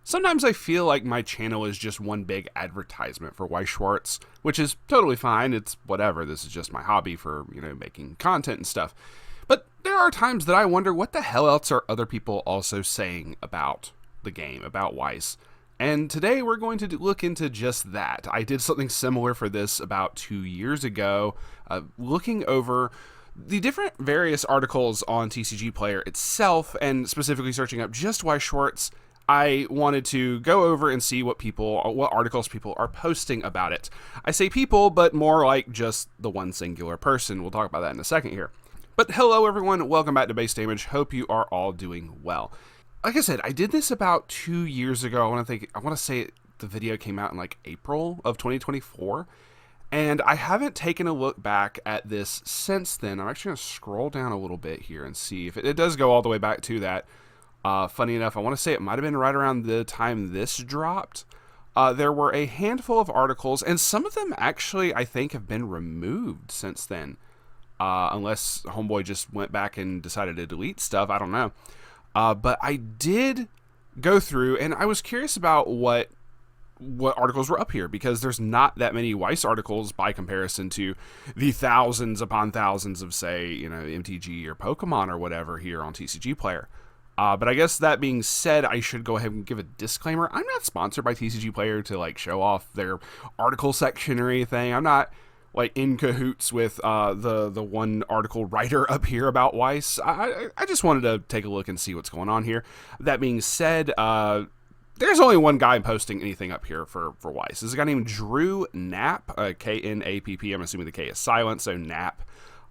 Sometimes I feel like my channel is just one big advertisement for Weiss Schwarz, which is totally fine. It's whatever. This is just my hobby for, making content and stuff. But there are times that I wonder what the hell else are other people also saying about the game, about Weiss. And today we're going to look into just that. I did something similar for this about 2 years ago, looking over the different various articles on TCGPlayer itself, and specifically searching up just Weiss Schwarz. I wanted to go over and see what articles people are posting about it. I say people, but more like just the one singular person. We'll talk about that in a second here. But hello everyone, welcome back to Base Damage. Hope you are all doing well. Like I said, I did this about 2 years ago. I want to say the video came out in like April of 2024. And I haven't taken a look back at this since then. I'm actually going to scroll down a little bit here and see if it does go all the way back to that. Funny enough, I want to say it might have been right around the time this dropped. There were a handful of articles, and some of them actually, I think, have been removed since then. Unless Homeboy just went back and decided to delete stuff, I don't know. But I did go through, and I was curious about what articles were up here, because there's not that many Weiss articles by comparison to the thousands upon thousands of, say, MTG or Pokemon or whatever here on TCGPlayer. But I guess that being said, I should go ahead and give a disclaimer. I'm not sponsored by TCGPlayer to like show off their article section or anything. I'm not like in cahoots with the one article writer up here about Weiss. I just wanted to take a look and see what's going on here. That being said, there's only one guy posting anything up here for Weiss. This is a guy named Drew Knapp, K-N-A-P-P. I'm assuming the K is silent, so Knapp.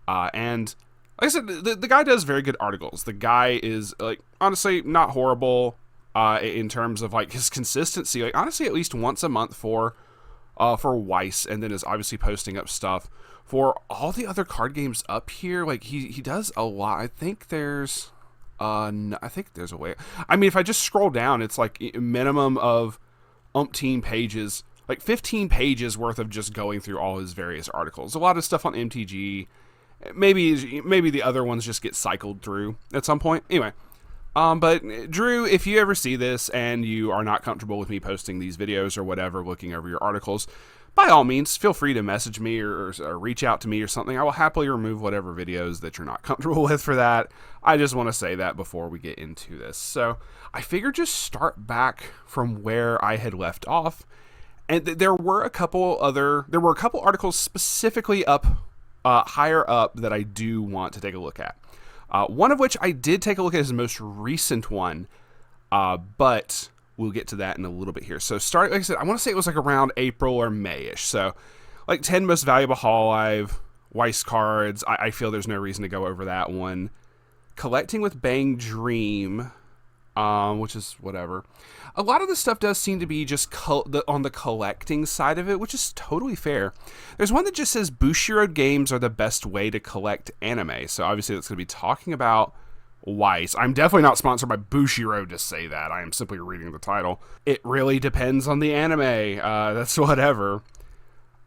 And like I said, the guy does very good articles. The guy is, like, honestly not horrible in terms of like his consistency. Like, honestly, at least once a month for Weiss, and then is obviously posting up stuff for all the other card games up here. Like he does a lot. I think there's a way. I mean, if I just scroll down, it's like a minimum of umpteen pages, like 15 pages worth of just going through all his various articles. A lot of stuff on MTG. Maybe the other ones just get cycled through at some point. Anyway, but Drew, if you ever see this and you are not comfortable with me posting these videos or whatever, looking over your articles, by all means, feel free to message me or reach out to me or something. I will happily remove whatever videos that you're not comfortable with for that. I just want to say that before we get into this. So I figured just start back from where I had left off. And there were a couple articles specifically up higher up that I do want to take a look at. One of which I did take a look at his most recent one, but we'll get to that in a little bit here. So like I said, I want to say it was like around April or May-ish. So like 10 most valuable Hololive Weiss cards. I feel there's no reason to go over that one. Collecting with Bang Dream, which is whatever. A lot of the stuff does seem to be just on the collecting side of it, which is totally fair. There's one that just says Bushiroad games are the best way to collect anime. So obviously that's going to be talking about Weiss. I'm definitely not sponsored by Bushiroad to say that. I am simply reading the title. It really depends on the anime. That's whatever.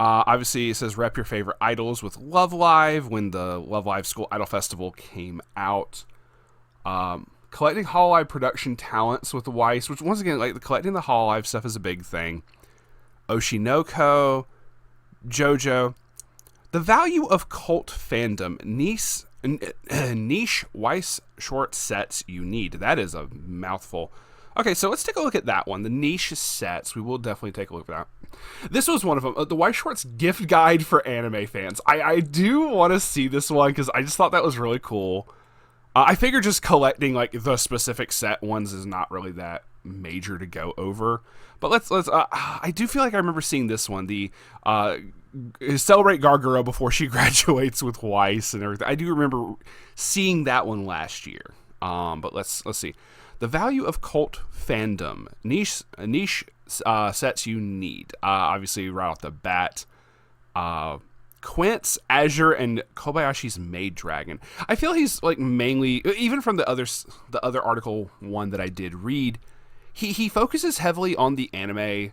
Obviously it says rep your favorite idols with Love Live when the Love Live School Idol Festival came out. Collecting Hololive production talents with the Weiss, which once again, like collecting the Hololive stuff is a big thing. Oshinoko, JoJo. The value of cult fandom, niche Weiss Schwarz sets you need. That is a mouthful. Okay, so let's take a look at that one. The niche sets. We will definitely take a look at that. This was one of them. The Weiss Schwarz gift guide for anime fans. I do want to see this one because I just thought that was really cool. I figure just collecting like the specific set ones is not really that major to go over. But let's I do feel like I remember seeing this one, the celebrate Garguro before she graduates with Weiss and everything. I do remember seeing that one last year. But let's see. The value of cult fandom, niche sets you need. Obviously right off the bat, Quint's, Azure, and Kobayashi's Maid Dragon. I feel he's like mainly, even from the other article one that I did read, he focuses heavily on the anime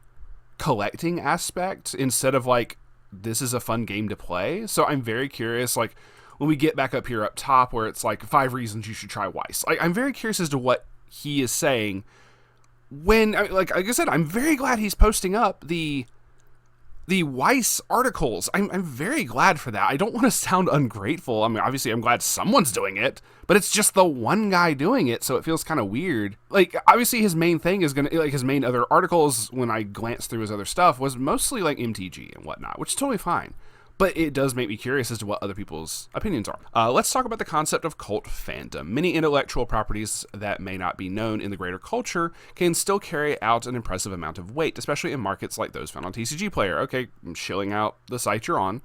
collecting aspect instead of like, this is a fun game to play. So I'm very curious, like when we get back up here up top where it's like 5 reasons you should try Weiss. I'm very curious as to what he is saying like I said, I'm very glad he's posting up the Weiss articles. I'm very glad for that. I don't want to sound ungrateful. I mean, obviously I'm glad someone's doing it, but it's just the one guy doing it, so it feels kind of weird. Like, obviously his main thing is gonna, like, his main other articles, when I glanced through his other stuff, was mostly like MTG and whatnot, which is totally fine. But it does make me curious as to what other people's opinions are. Let's talk about the concept of cult fandom. Many intellectual properties that may not be known in the greater culture can still carry out an impressive amount of weight, especially in markets like those found on TCGPlayer. Okay, I'm shilling out the site you're on.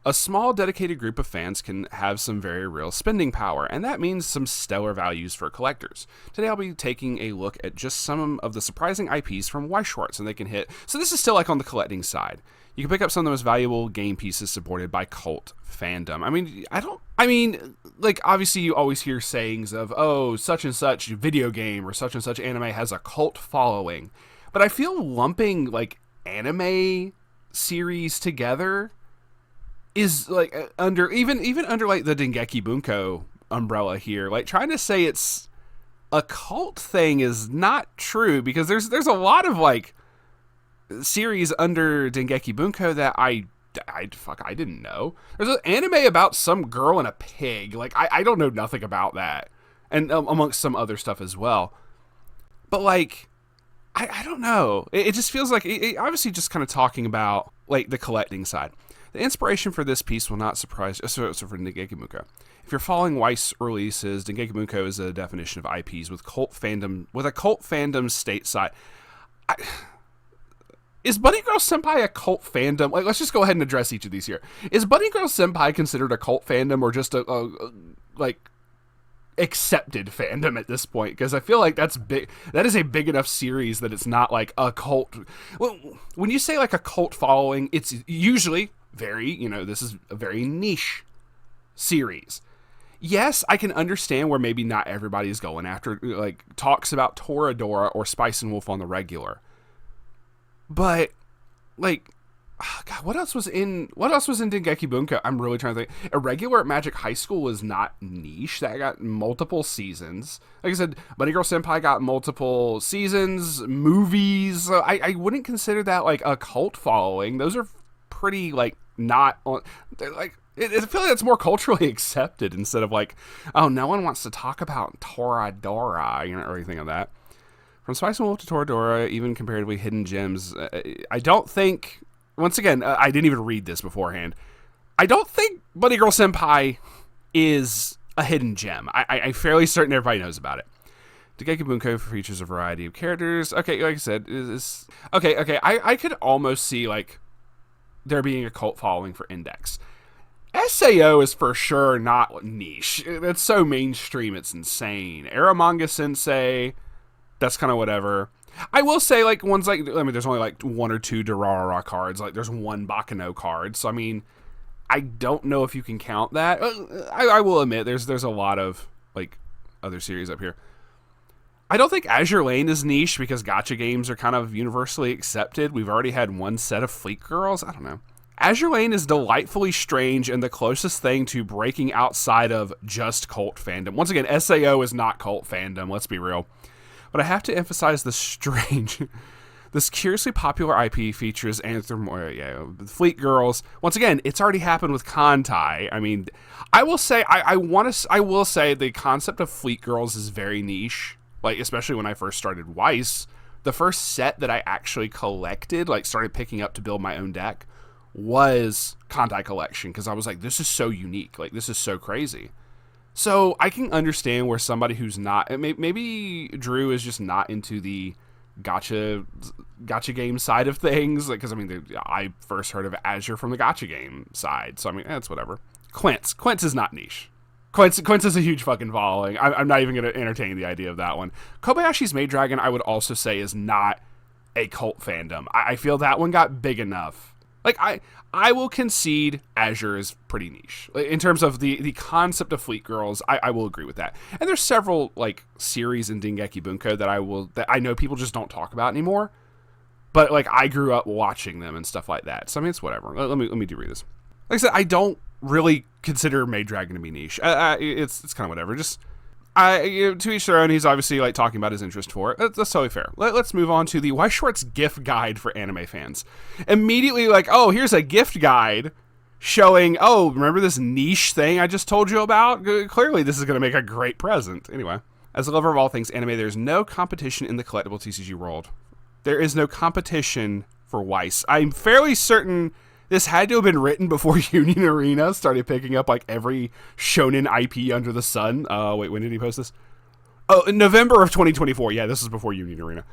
A small, dedicated group of fans can have some very real spending power, and that means some stellar values for collectors. Today I'll be taking a look at just some of the surprising IPs from Weiss Schwarz, and they can hit. So this is still like on the collecting side. You can pick up some of the most valuable game pieces supported by cult fandom. I mean, like, obviously you always hear sayings of, oh, such and such video game or such and such anime has a cult following. But I feel lumping, like, anime series together is, like, under, even under, like, the Dengeki Bunko umbrella here. Like, trying to say it's a cult thing is not true, because there's a lot of, like, series under Dengeki Bunko that I didn't know. There's an anime about some girl and a pig. Like, I don't know nothing about that. And amongst some other stuff as well. But, like, I don't know. It just feels like, it obviously just kind of talking about, like, the collecting side. The inspiration for this piece will not surprise you. So for Dengeki Bunko. If you're following Weiss releases, Dengeki Bunko is a definition of IPs with a cult fandom stateside. Is Bunny Girl Senpai a cult fandom? Like, let's just go ahead and address each of these here. Is Bunny Girl Senpai considered a cult fandom, or just a like, accepted fandom at this point? Because I feel like that's big. That is a big enough series that it's not like a cult. Well, when you say like a cult following, it's usually very, this is a very niche series. Yes, I can understand where maybe not everybody is going after, like, talks about Toradora or Spice and Wolf on the regular. But, like, God, what else was in Dengeki Bunko? I'm really trying to think. Irregular at Magic High School was not niche. That got multiple seasons. Like I said, Bunny Girl Senpai got multiple seasons, movies. I wouldn't consider that, like, a cult following. Those are pretty, like, not on. Like, I feel like it's more culturally accepted instead of, like, oh, no one wants to talk about Toradora, or anything of that. From Spice and Wolf to Toradora, even comparatively hidden gems, I don't think, once again, I didn't even read this beforehand. I don't think Bunny Girl Senpai is a hidden gem. I'm fairly certain everybody knows about it. Dengeki Bunko features a variety of characters. Okay, like I said, okay. I could almost see, like, there being a cult following for Index. SAO is for sure not niche. It's so mainstream, it's insane. Aramanga Sensei, that's kind of whatever. I will say, like, ones like, there's only like one or two Durarara cards. Like, there's one Bakano card. So, I mean, I don't know if you can count that. I will admit, there's a lot of, like, other series up here. I don't think Azure Lane is niche because gacha games are kind of universally accepted. We've already had one set of Fleet Girls. I don't know. Azure Lane is delightfully strange and the closest thing to breaking outside of just cult fandom. Once again, SAO is not cult fandom. Let's be real. But I have to emphasize the strange. This curiously popular IP features Fleet Girls. Once again, it's already happened with Kantai. I mean, I will say I will say the concept of Fleet Girls is very niche. Like, especially when I first started Weiss, the first set that I actually collected, like, started picking up to build my own deck, was Kantai Collection, because I was like, this is so unique. Like, this is so crazy. So I can understand where somebody who's not, maybe Drew is just not into the gacha game side of things, like, because I first heard of Azure from the gacha game side, so it's whatever. Quince is not niche. Quince is a huge fucking following. I'm not even going to entertain the idea of that one. Kobayashi's Maid Dragon, I would also say, is not a cult fandom. I feel that one got big enough. Like, I will concede Azure is pretty niche. In terms of the concept of Fleet Girls, I will agree with that. And there's several, like, series in Dengeki Bunko that I know people just don't talk about anymore. But, like, I grew up watching them and stuff like that. So, it's whatever. Let me do read this. Like I said, I don't really consider Maid Dragon to be niche. It's kind of whatever. Just, To each their own. He's obviously like talking about his interest for it. That's totally fair. Let's move on to the Weiss Schwarz gift guide for anime fans. Immediately, like, oh, here's a gift guide showing, oh, remember this niche thing I just told you about? Clearly, this is going to make a great present. Anyway, as a lover of all things anime, there's no competition in the collectible TCG world. There is no competition for Weiss. I'm fairly certain this had to have been written before Union Arena started picking up like every shonen IP under the sun. Wait, when did he post this? Oh, in November of 2024. Yeah, this is before Union Arena.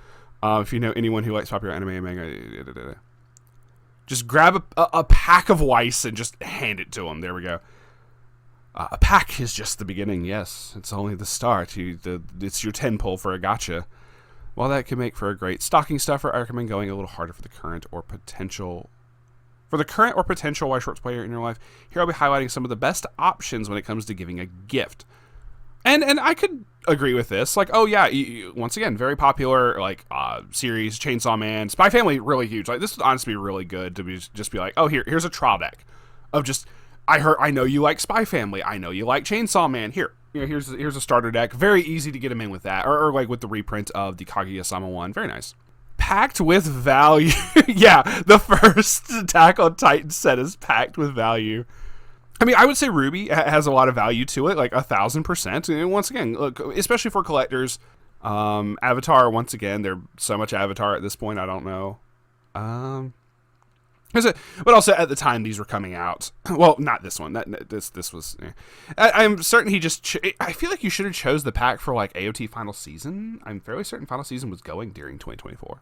If you know anyone who likes popular anime and manga, just grab a pack of Weiss and just hand it to them. There we go. A pack is just the beginning. Yes, it's only the start. It's your 10 pull for a gacha. While that can make for a great stocking stuffer, I recommend going a little harder for the current or potential Weiss Schwarz player in your life. Here I'll be highlighting some of the best options when it comes to giving a gift. And I could agree with this. Like, oh yeah, once again, very popular like series, Chainsaw Man, Spy Family, really huge. Like this would honestly be really good to just be like, oh here's a trial deck of just I know you like Spy Family, I know you like Chainsaw Man. Here's a starter deck. Very easy to get them in with that, or like with the reprint of the Kaguya-sama one. Very nice. Packed with value. Yeah, the first Attack on Titan set is packed with value. I mean, I would say Ruby has a lot of value to it, like 1,000%. And once again, look, especially for collectors, Avatar. Once again, there's so much Avatar at this point. I don't know. But also at the time these were coming out. Well, not this one. This was. I'm certain he just. I feel like you should have chose the pack for like AOT Final Season. I'm fairly certain Final Season was going during 2024.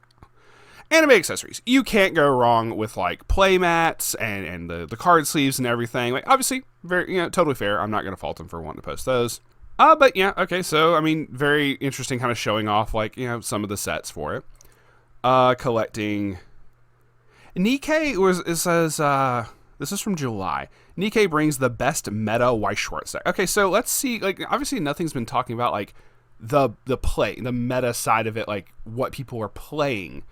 Anime accessories. You can't go wrong with like play mats and the card sleeves and everything. Like obviously, very totally fair. I'm not gonna fault him for wanting to post those. But yeah, okay. So I mean, very interesting, kind of showing off like some of the sets for it. Collecting. Nikkei says this is from July. Nikkei brings the best meta Weiss Schwarz deck. Okay, so let's see. Like obviously, nothing's been talking about like the meta side of it, like what people are playing.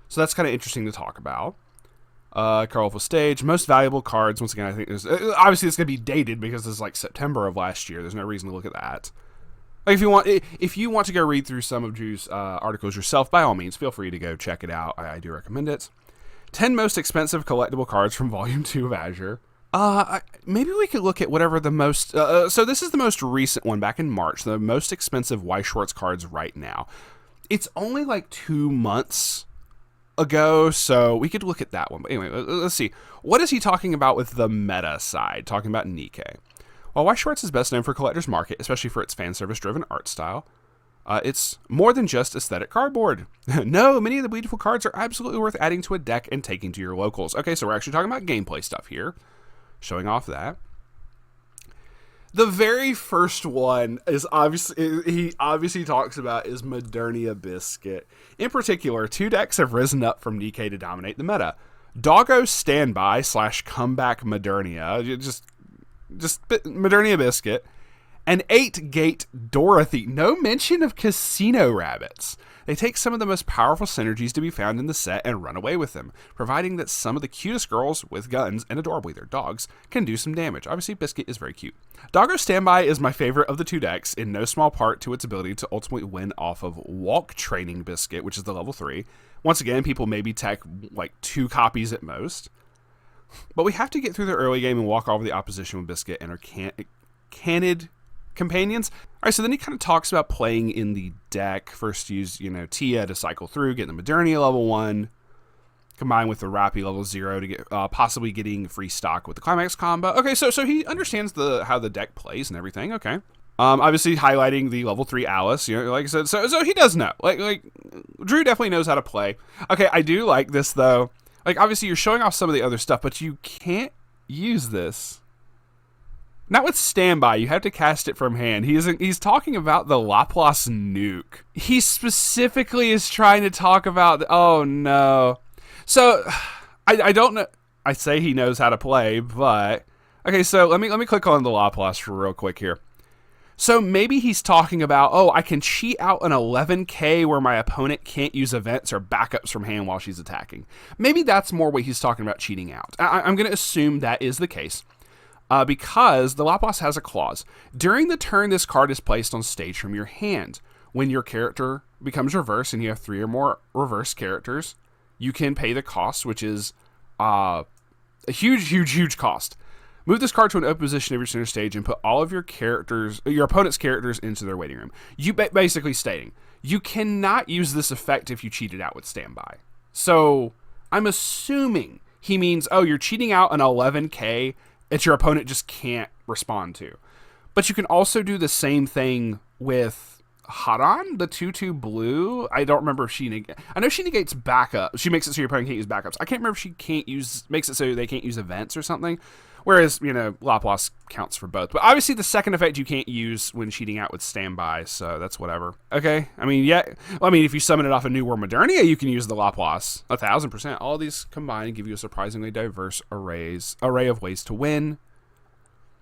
So that's kind of interesting to talk about. Colorful stage, most valuable cards. Once again, I think there's obviously it's gonna be dated because this is like September of last year. There's no reason to look at that. Like if you want to go read through some of Drew's articles yourself, by all means, feel free to go check it out. I do recommend it. 10 most expensive collectible cards from Volume 2 of Azure. Maybe we could look at whatever the most. So this is the most recent one back in March. The most expensive Weiss Schwarz cards right now. It's only like 2 months ago, so we could look at that one. But anyway, let's see. What is he talking about with the meta side? Talking about Nikkei. While Weiss Schwarz is best known for collector's market, especially for its fan service driven art style, it's more than just aesthetic cardboard. No, many of the beautiful cards are absolutely worth adding to a deck and taking to your locals. Okay, so we're actually talking about gameplay stuff here. Showing off that. The very first one is he obviously talks about is Modernia Biscuit. In particular, 2 decks have risen up from Nikkei to dominate the meta. Doggo Standby / Comeback Modernia. Just Modernia Biscuit. And 8-Gate Dorothy. No mention of Casino Rabbits. They take some of the most powerful synergies to be found in the set and run away with them, providing that some of the cutest girls with guns, and adorably their dogs, can do some damage. Obviously, Biscuit is very cute. Doggo Standby is my favorite of the 2 decks, in no small part to its ability to ultimately win off of Walk Training Biscuit, which is the level 3. Once again, people maybe tech like 2 copies at most. But we have to get through the early game and walk over the opposition with Biscuit and our cannid companions. All right, so then he kind of talks about playing in the deck. First use, Tia to cycle through, getting the Modernia level 1, combined with the Rappy level 0 to get possibly getting free stock with the Climax combo. Okay, so he understands how the deck plays and everything. Okay. Obviously highlighting the level 3 Alice, like I said, so he does know. Like Drew definitely knows how to play. Okay, I do like this though. Like obviously you're showing off some of the other stuff, but you can't use this. Not with Standby, you have to cast it from hand. He's talking about the Laplace nuke. He specifically is trying to talk about, oh no. So, I don't know, I say he knows how to play, but, okay, so let me click on the Laplace for real quick here. So maybe he's talking about, oh, I can cheat out an 11k where my opponent can't use events or backups from hand while she's attacking. Maybe that's more what he's talking about cheating out. I'm going to assume that is the case. because the Lapras has a clause. During the turn this card is placed on stage from your hand. When your character becomes reverse and you have 3 or more reverse characters, you can pay the cost, which is a huge cost. Move this card to an open position of your center stage and put all of your opponent's characters into their waiting room. You basically stating, you cannot use this effect if you cheated out with standby. So I'm assuming he means, oh, you're cheating out an 11k that your opponent just can't respond to. But you can also do the same thing with Haran, the 2/2 blue. I don't remember if I know she negates backup. She makes it so your opponent can't use backups. I can't remember if she makes it so they can't use events or something. Whereas, Lapras counts for both. But obviously the second effect you can't use when cheating out with standby, so that's whatever. Okay, if you summon it off a New World Modernia, you can use the Lapras 1000%. All of these combined give you a surprisingly diverse array of ways to win.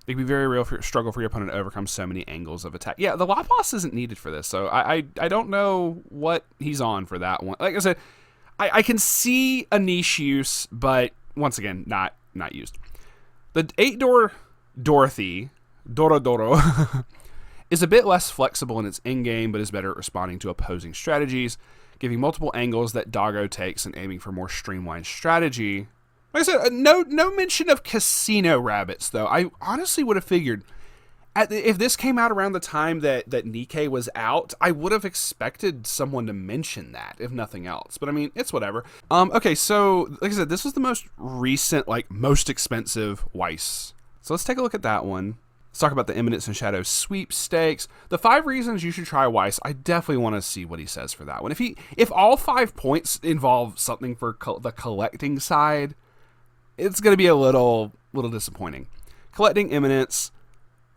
It can be very real struggle for your opponent to overcome so many angles of attack. Yeah, the Lapras isn't needed for this, so I don't know what he's on for that one. Like I said, I can see a niche use, but once again, not used. The 8-door Dorothy, Doro, is a bit less flexible in its in-game, but is better at responding to opposing strategies, giving multiple angles that Doggo takes and aiming for more streamlined strategy. Like I said, no mention of Casino Rabbits, though. I honestly would have figured, if this came out around the time that Nikke was out, I would have expected someone to mention that, if nothing else. But, it's whatever. Okay, so, like I said, this was the most recent, most expensive Weiss. So let's take a look at that one. Let's talk about the Eminence and Shadow sweepstakes. The 5 reasons you should try Weiss. I definitely want to see what he says for that one. If all 5 points involve something for the collecting side, it's going to be a little disappointing. Collecting Eminence,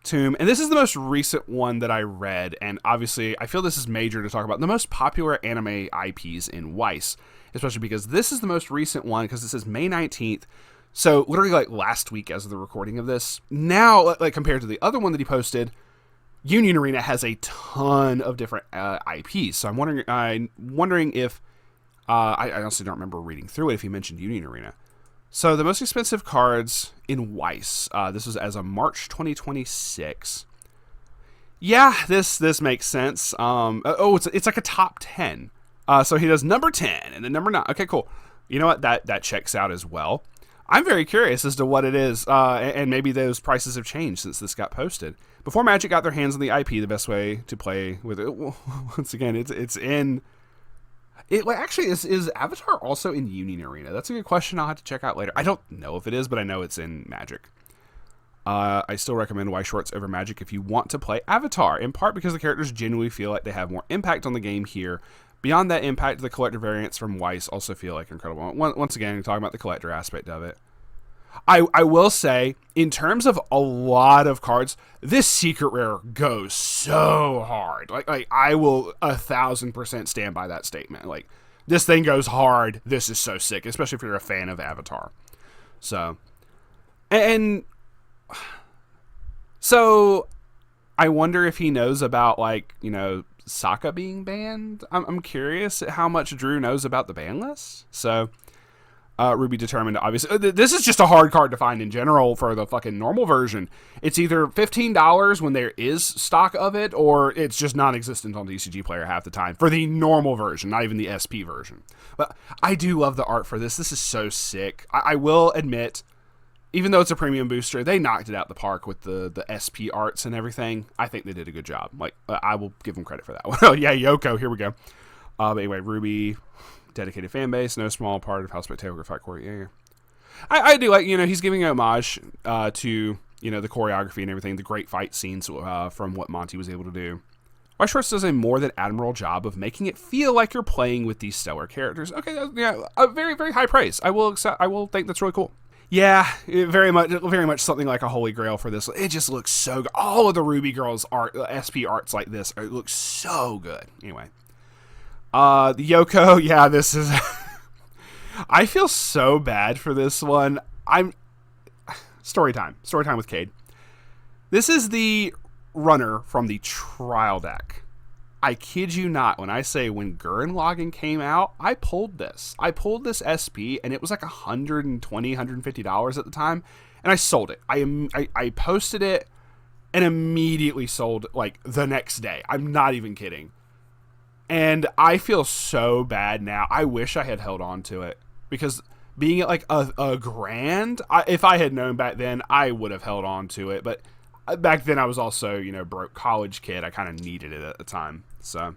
Tomb, and this is the most recent one that I read, and obviously I feel this is major to talk about the most popular anime IPs in Weiss, especially because this is the most recent one, because it says May 19th, so literally last week as of the recording of this. Now, compared to the other one that he posted, Union Arena has a ton of different IPs, so I'm wondering if, I honestly don't remember reading through it if he mentioned Union Arena. So the most expensive cards in Weiss, this was as of March 2026. Yeah, this makes sense. It's like a top 10. So he does number 10 and then number 9. Okay, cool. You know what? That checks out as well. I'm very curious as to what it is, and maybe those prices have changed since this got posted. Before Magic got their hands on the IP, the best way to play with it, once again, it's in... actually, is Avatar also in Union Arena? That's a good question. I'll have to check out later. I don't know if it is, but I know it's in Magic. I still recommend Weiss Schwarz over Magic if you want to play Avatar, in part because the characters genuinely feel like they have more impact on the game here. Beyond that impact, the collector variants from Weiss also feel incredible. Once again, you're talking about the collector aspect of it. I will say, in terms of a lot of cards, this secret rare goes so hard. I will 1000% stand by that statement. This thing goes hard. This is so sick, especially if you're a fan of Avatar. So I wonder if he knows about Sokka being banned. I'm curious at how much Drew knows about the ban list. So. Ruby determined, obviously. This is just a hard card to find in general for the fucking normal version. It's either $15 when there is stock of it, or it's just non-existent on TCGPlayer half the time for the normal version, not even the SP version. But I do love the art for this. This is so sick. I will admit, even though it's a premium booster, they knocked it out the park with the SP arts and everything. I think they did a good job. I will give them credit for that one. Oh, yeah, Yoko, here we go. But anyway, Ruby... dedicated fan base, no small part of how spectacular Fight Court. Yeah. I do he's giving homage to, the choreography and everything, the great fight scenes from what Monty was able to do. Weiss Schwarz does a more than admirable job of making it feel like you're playing with these stellar characters. Okay, yeah, a very, very high praise. I will think that's really cool. Yeah, very much something like a holy grail for this. It just looks so good. All of the Ruby Girls art, SP arts like this, it looks so good. Anyway. The Yoko, yeah, this is... I feel so bad for this one. Story time with Cade. This is the runner from the trial deck. I kid you not, when I say when Gurren Lagann came out, I pulled this. I pulled this SP, and it was like $120, $150 at the time, and I sold it. I posted it and immediately sold like the next day. I'm not even kidding. And I feel so bad now. I wish I had held on to it, because being at like a grand, if I had known back then, I would have held on to it. But back then I was also, you know, broke college kid. I kind of needed it at the time. So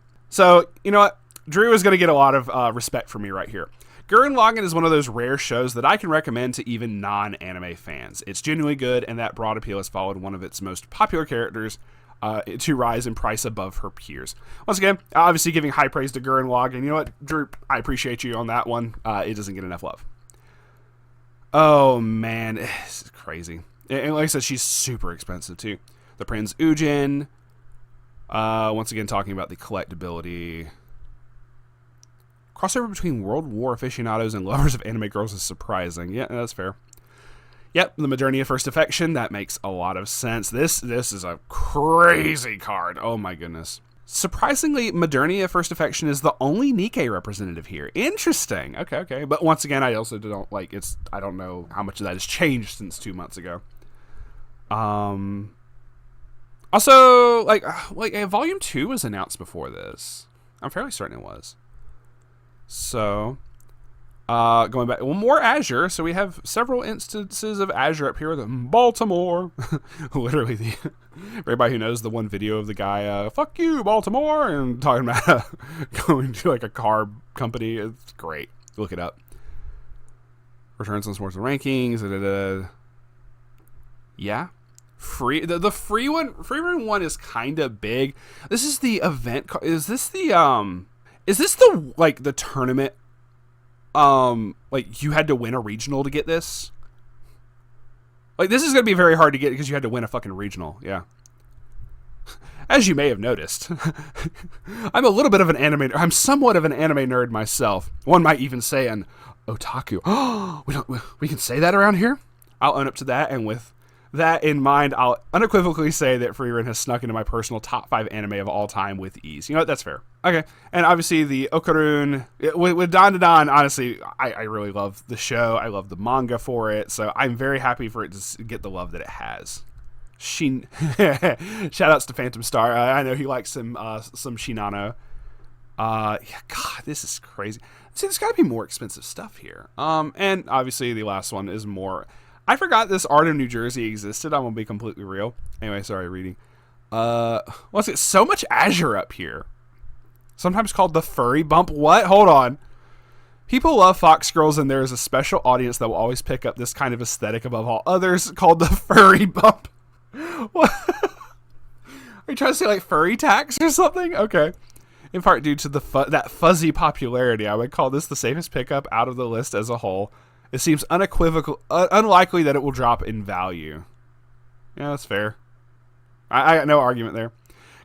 you know what? Drew is going to get a lot of respect from me right here. Gurren Lagann is one of those rare shows that I can recommend to even non-anime fans. It's genuinely good, and that broad appeal has followed one of its most popular characters to rise in price above her peers. Once again, obviously giving high praise to Gurren Lagann. You know what, Drew? I appreciate you on that one. It doesn't get enough love. Oh, man. This is crazy. And like I said, she's super expensive, too. The Prince Ujin. Once again, talking about the collectability. Crossover between World War aficionados and lovers of anime girls is surprising. Yeah, that's fair. Yep, the Modernia First Affection. That makes a lot of sense. This is a crazy card. Oh, my goodness. Surprisingly, Modernia First Affection is the only Nikkei representative here. Interesting. Okay. But once again, I also don't like it's. I don't know how much of that has changed since 2 months ago. Also, like Volume 2 was announced before this. I'm fairly certain it was. So, going back, well, more Azure. So we have several instances of Azure up here. The Baltimore, literally for everybody who knows the one video of the guy, "Fuck you, Baltimore," and talking about going to like a car company. It's great. Look it up. Returns on sports rankings. Yeah. Free the free one is kind of big. This is the event. Is this the like the tournament? Like you had to win a regional to get this. Like this is gonna be very hard to get because you had to win a fucking regional. Yeah. As you may have noticed, I'm a little bit of an anime. I'm somewhat of an anime nerd myself. One might even say an otaku. Oh, we can say that around here. I'll own up to that, and with that in mind, I'll unequivocally say that Freerun has snuck into my personal top 5 anime of all time with ease. You know what? That's fair. Okay. And obviously the Okarun, with Dan to Dan, honestly, I really love the show. I love the manga for it. So I'm very happy for it to get the love that it has. Shout outs to Phantom Star. I know he likes some Shinano. Yeah, God, this is crazy. See, there's got to be more expensive stuff here. And obviously the last one is more... I forgot this art of New Jersey existed. I'm going to be completely real. Anyway, sorry, reading. What's it? So much Azure up here. Sometimes called the furry bump. What? Hold on. People love Fox Girls, and there is a special audience that will always pick up this kind of aesthetic above all others, called the furry bump. What? Are you trying to say like furry tax or something? Okay. In part due to that fuzzy popularity, I would call this the safest pickup out of the list as a whole. It seems unlikely that it will drop in value. Yeah, that's fair. I got no argument there.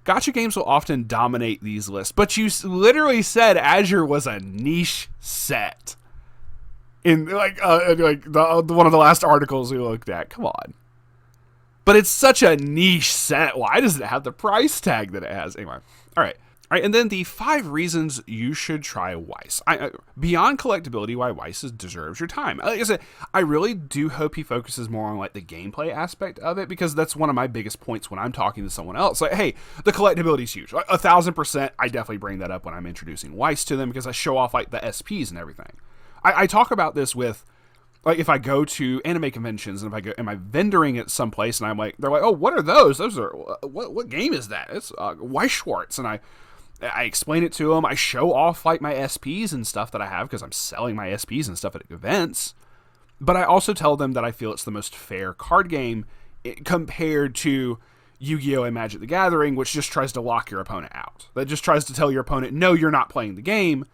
Gacha games will often dominate these lists, but you literally said Azure was a niche set in like one of the last articles we looked at. Come on. But it's such a niche set. Why does it have the price tag that it has? Anyway, all right. All right, and then the 5 reasons you should try Weiss. Beyond collectability, why Weiss deserves your time. Like I said, I really do hope he focuses more on like the gameplay aspect of it, because that's one of my biggest points when I'm talking to someone else. Like, hey, the collectability is huge. Like, 1,000%, I definitely bring that up when I'm introducing Weiss to them, because I show off like the SPs and everything. I talk about this with, like, if I go to anime conventions and if I go, am I vendoring at some place and I'm like, they're like, oh, what are those? Those are, what game is that? It's Weiss Schwarz. And I explain it to them. I show off like my SPs and stuff that I have because I'm selling my SPs and stuff at events. But I also tell them that I feel it's the most fair card game compared to Yu-Gi-Oh! And Magic the Gathering, which just tries to lock your opponent out. That just tries to tell your opponent, no, you're not playing the game.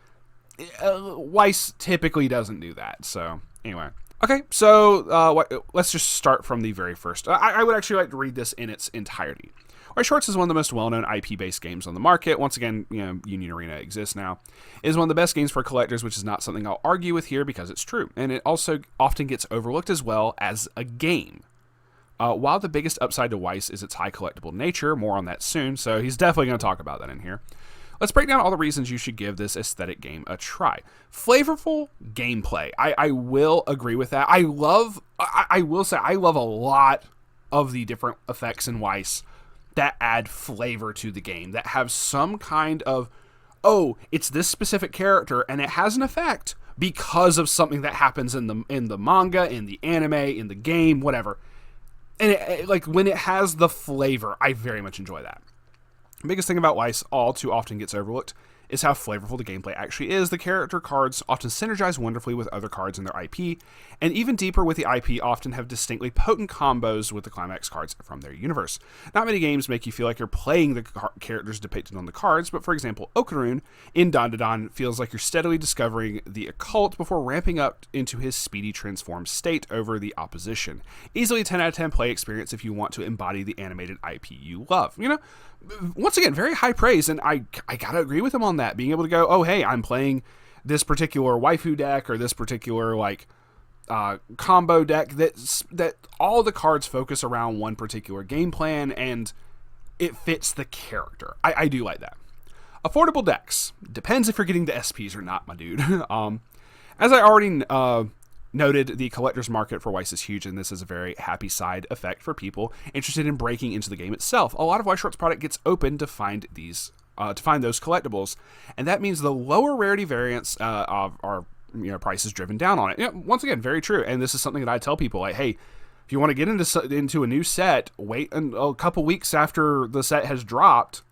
Weiss typically doesn't do that. So anyway. Okay, so let's just start from the very first. I would actually like to read this in its entirety. Weiss Schwarz is one of the most well-known IP-based games on the market. Once again, you know, Union Arena exists now. It is one of the best games for collectors, which is not something I'll argue with here because it's true. And it also often gets overlooked as well as a game. While the biggest upside to Weiss is its high collectible nature, more on that soon, so he's definitely going to talk about that in here. Let's break down all the reasons you should give this aesthetic game a try. Flavorful gameplay. I will agree with that. I will say I love a lot of the different effects in Weiss that add flavor to the game, that have some kind of, oh, it's this specific character and it has an effect because of something that happens in the manga, in the anime, in the game, whatever. And like when it has the flavor, I very much enjoy that. The biggest thing about Weiss all too often gets overlooked is how flavorful the gameplay actually is. The character cards often synergize wonderfully with other cards in their IP, and even deeper with the IP often have distinctly potent combos with the climax cards from their universe. Not many games make you feel like you're playing the characters depicted on the cards, but for example, Okarun in Dandadan feels like you're steadily discovering the occult before ramping up into his speedy transformed state over the opposition. Easily a 10 out of 10 play experience if you want to embody the animated IP you love. You know, once again, very high praise, and I gotta agree with him on that. Being able to go, oh hey, I'm playing this particular waifu deck or this particular like combo deck that all the cards focus around one particular game plan and it fits the character. I do like that. Affordable decks. Depends if you're getting the SPs or not, my dude. As I already noted, the collector's market for Weiss is huge, and this is a very happy side effect for people interested in breaking into the game itself. A lot of Weiss Schwarz product gets open to find these, to find those collectibles, and that means the lower rarity variants are prices driven down on it. You know, once again, very true, and this is something that I tell people, like, hey, if you want to get into a new set, wait a couple weeks after the set has dropped,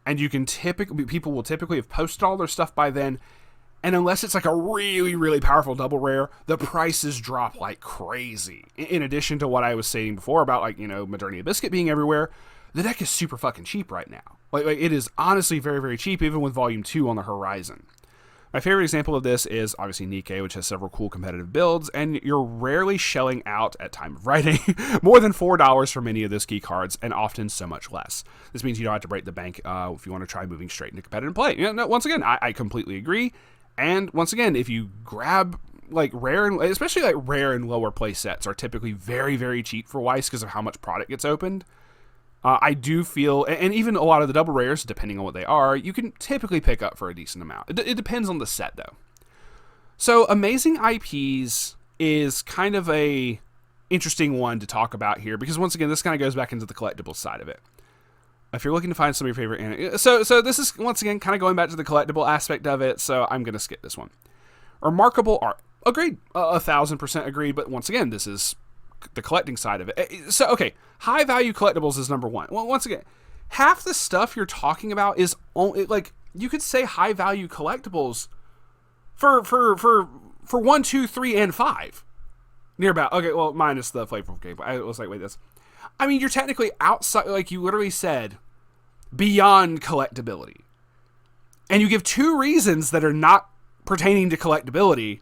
and you can people will typically have posted all their stuff by then. And unless it's like a really, really powerful double rare, the prices drop like crazy. In addition to what I was saying before about like, Modernia Biscuit being everywhere, the deck is super fucking cheap right now. Like it is honestly very, very cheap, even with Volume 2 on the horizon. My favorite example of this is obviously Nikkei, which has several cool competitive builds, and you're rarely shelling out, at time of writing, more than $4 for many of those key cards, and often so much less. This means you don't have to break the bank if you want to try moving straight into competitive play. Once again, I completely agree. And once again, if you grab like especially rare and lower play sets are typically very, very cheap for Weiss because of how much product gets opened. I do feel, and even a lot of the double rares, depending on what they are, you can typically pick up for a decent amount. It depends on the set though. So amazing IPs is kind of a interesting one to talk about here because once again, this kind of goes back into the collectible side of it. If you're looking to find some of your favorite... So this is, once again, kind of going back to the collectible aspect of it, so I'm going to skip this one. Remarkable art. Agreed. 1,000% agreed, but once again, this is the collecting side of it. So, okay, high-value collectibles is number one. Well, once again, half the stuff you're talking about is... like, you could say high-value collectibles for 1, 2, 3, and 5. Near about... Okay, well, minus the flavorful game. I was like, wait, this... I mean, you're technically outside, like you literally said, beyond collectability. And you give 2 reasons that are not pertaining to collectability.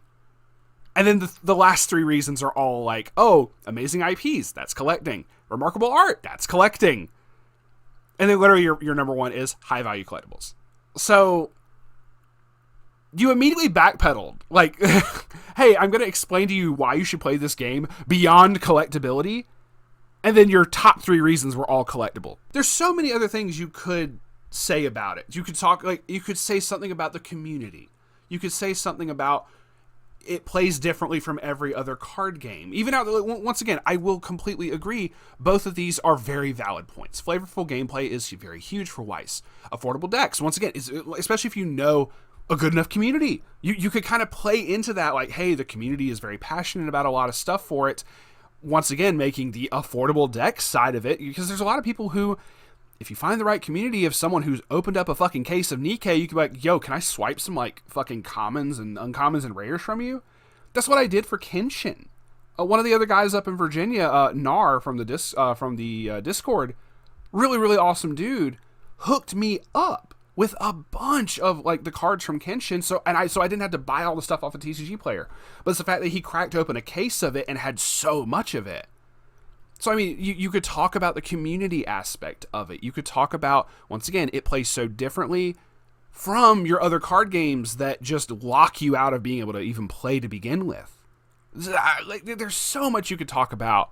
And then the last 3 reasons are all like, oh, amazing IPs, that's collecting. Remarkable art, that's collecting. And then literally your number one is high value collectibles. So you immediately backpedaled. Like, hey, I'm going to explain to you why you should play this game beyond collectability. And then your top 3 reasons were all collectible. There's so many other things you could say about it. You could you could say something about the community. You could say something about it plays differently from every other card game. Even once again, I will completely agree. Both of these are very valid points. Flavorful gameplay is very huge for Weiss. Affordable decks, once again, especially if you know a good enough community. You could kind of play into that like, hey, the community is very passionate about a lot of stuff for it. Once again, making the affordable deck side of it, because there's a lot of people who, if you find the right community of someone who's opened up a fucking case of Nikkei, you can be like, yo, can I swipe some like fucking commons and uncommons and rares from you? That's what I did for Kenshin. One of the other guys up in Virginia, Nar from the Discord, really, really awesome dude, hooked me up with a bunch of like the cards from Kenshin. So I didn't have to buy all the stuff off of TCGPlayer. But it's the fact that he cracked open a case of it and had so much of it. So I mean, you could talk about the community aspect of it. You could talk about, once again, it plays so differently from your other card games that just lock you out of being able to even play to begin with. Like, there's so much you could talk about.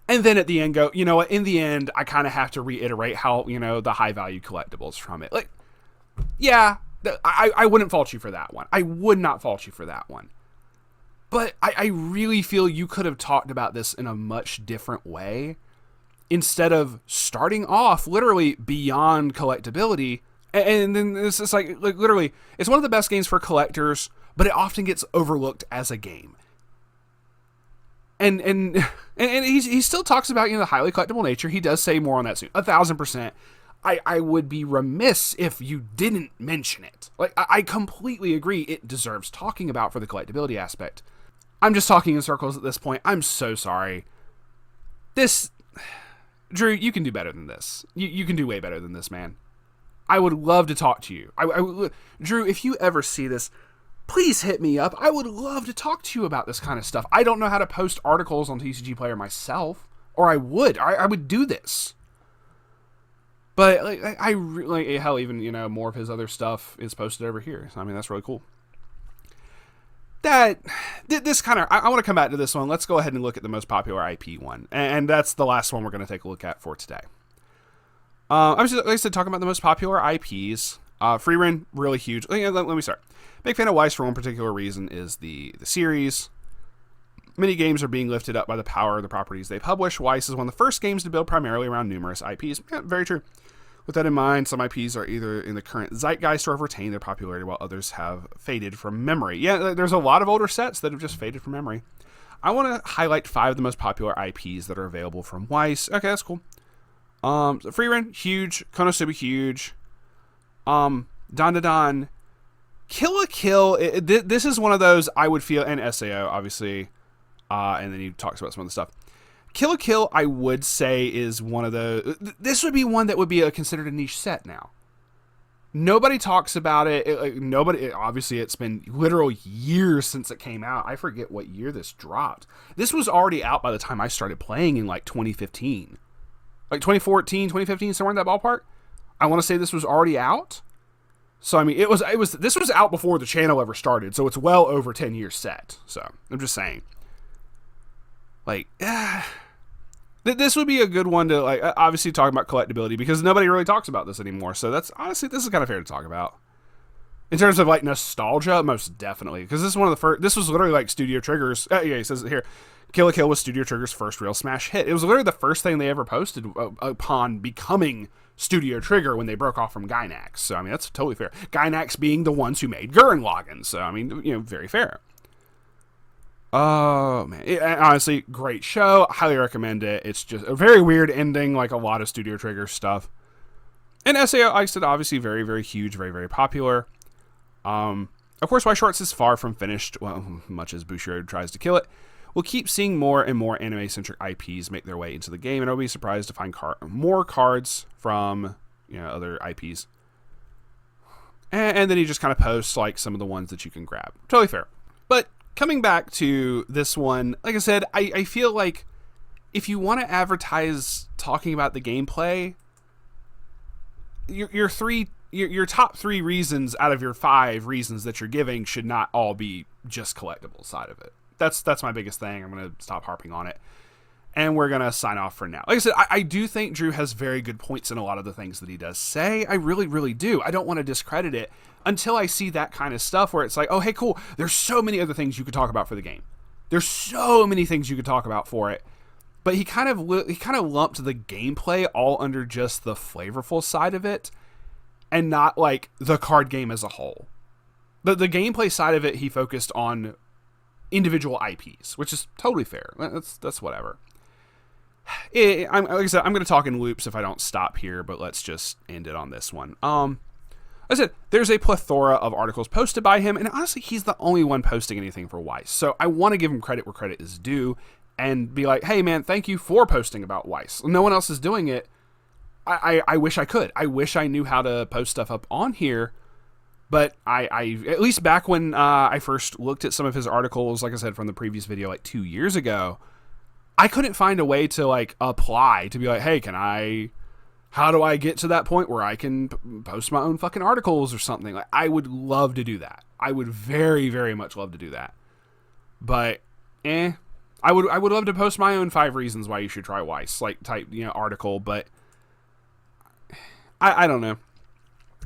And then at the end go, you know what, in the end, I kind of have to reiterate how, the high value collectibles from it. Like, yeah, I wouldn't fault you for that one. I would not fault you for that one. But I really feel you could have talked about this in a much different way instead of starting off literally beyond collectability. And then it's just like literally, it's one of the best games for collectors, but it often gets overlooked as a game. And he still talks about, the highly collectible nature. He does say more on that soon. 1,000%. I would be remiss if you didn't mention it. Like, I completely agree. It deserves talking about for the collectability aspect. I'm just talking in circles at this point. I'm so sorry. Drew, you can do better than this. You can do way better than this, man. I would love to talk to you. Drew, if you ever see this, please hit me up. I would love to talk to you about this kind of stuff. I don't know how to post articles on TCGPlayer myself, or I would do this. But hell, even more of his other stuff is posted over here. So, I mean, that's really cool. This kind of, I want to come back to this one. Let's go ahead and look at the most popular IP one, and that's the last one we're going to take a look at for today. I was just, like I said, talking about the most popular IPs. Freerun, really huge. Let me start. Big fan of Weiss for one particular reason is the series. Many games are being lifted up by the power of the properties they publish. Weiss is one of the first games to build primarily around numerous IPs. Yeah, very true. With that in mind, some IPs are either in the current zeitgeist or have retained their popularity, while others have faded from memory. Yeah, there's a lot of older sets that have just faded from memory. I want to highlight 5 of the most popular IPs that are available from Weiss. Okay, that's cool. Freerun, huge. Konosuba, huge. Dandadan. Kill la Kill. This is one of those I would feel, and SAO, obviously. And then he talks about some of the stuff. Kill la Kill, I would say, is one of the... This would be one that would be considered a niche set now. Nobody talks about it. Obviously, it's been literal years since it came out. I forget what year this dropped. This was already out by the time I started playing in, 2015. 2014, 2015, somewhere in that ballpark. I want to say this was already out. So, I mean, this was out before the channel ever started. So, it's well over 10 years set. So, I'm just saying. This would be a good one to, obviously talk about collectability, because nobody really talks about this anymore. So this is kind of fair to talk about. In terms of, nostalgia, most definitely. Because this is one of the first, this was literally, Studio Trigger's, he says it here, Kill la Kill was Studio Trigger's first real smash hit. It was literally the first thing they ever posted upon becoming Studio Trigger when they broke off from Gainax. So, I mean, that's totally fair. Gainax being the ones who made Gurren Lagann. So, I mean, very fair. Oh, man. Honestly, great show. Highly recommend it. It's just a very weird ending, like a lot of Studio Trigger stuff. And SAO, like I said, obviously very, very huge, very, very popular. Of course, Weiss Schwarz is far from finished, well, much as Bushiroad tries to kill it. We'll keep seeing more and more anime-centric IPs make their way into the game, and I'll be surprised to find more cards from, other IPs. And then he just kind of posts, some of the ones that you can grab. Totally fair. But coming back to this one, like I said, I feel like if you want to advertise talking about the gameplay, your top 3 reasons out of your 5 reasons that you're giving should not all be just collectible side of it. That's my biggest thing. I'm going to stop harping on it. And we're going to sign off for now. Like I said, I do think Drew has very good points in a lot of the things that he does say. I really, really do. I don't want to discredit it until I see that kind of stuff where it's like, oh, hey, cool. There's so many other things you could talk about for the game. There's so many things you could talk about for it. But he kind of lumped the gameplay all under just the flavorful side of it and not the card game as a whole. But the gameplay side of it, he focused on individual IPs, which is totally fair. That's whatever. Like I said, I'm going to talk in loops if I don't stop here, but let's just end it on this one. Like I said, there's a plethora of articles posted by him, and honestly, he's the only one posting anything for Weiss. So I want to give him credit where credit is due and be like, hey man, thank you for posting about Weiss. No one else is doing it. I wish I could. I wish I knew how to post stuff up on here. But I at least back when I first looked at some of his articles, like I said, from the previous video 2 years ago, I couldn't find a way to apply to be like, hey, how do I get to that point where I can post my own fucking articles or something? I would love to do that. I would very, very much love to do that. But, I would love to post my own 5 reasons why you should try Weiss, type, article, but I don't know.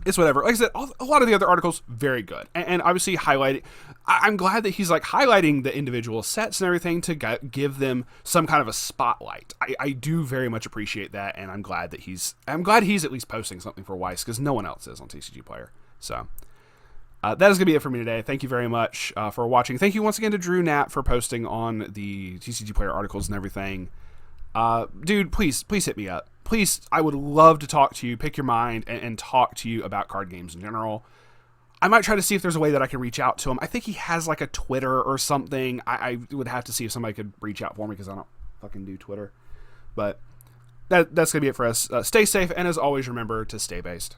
it's whatever. Like I said, a lot of the other articles, very good. And obviously highlighting, I'm glad that he's like highlighting the individual sets and everything to give them some kind of a spotlight. I do very much appreciate that, and I'm glad he's at least posting something for Weiss, because no one else is on TCGPlayer. So that is going to be it for me today. Thank you very much for watching. Thank you once again to Drew Knapp for posting on the TCGPlayer articles and everything. Dude, please hit me up. Please, I would love to talk to you, pick your mind, and talk to you about card games in general. I might try to see if there's a way that I can reach out to him. I think he has like a Twitter or something. I would have to see if somebody could reach out for me, because I don't fucking do Twitter. But that's going to be it for us. Stay safe, and as always, remember to stay based.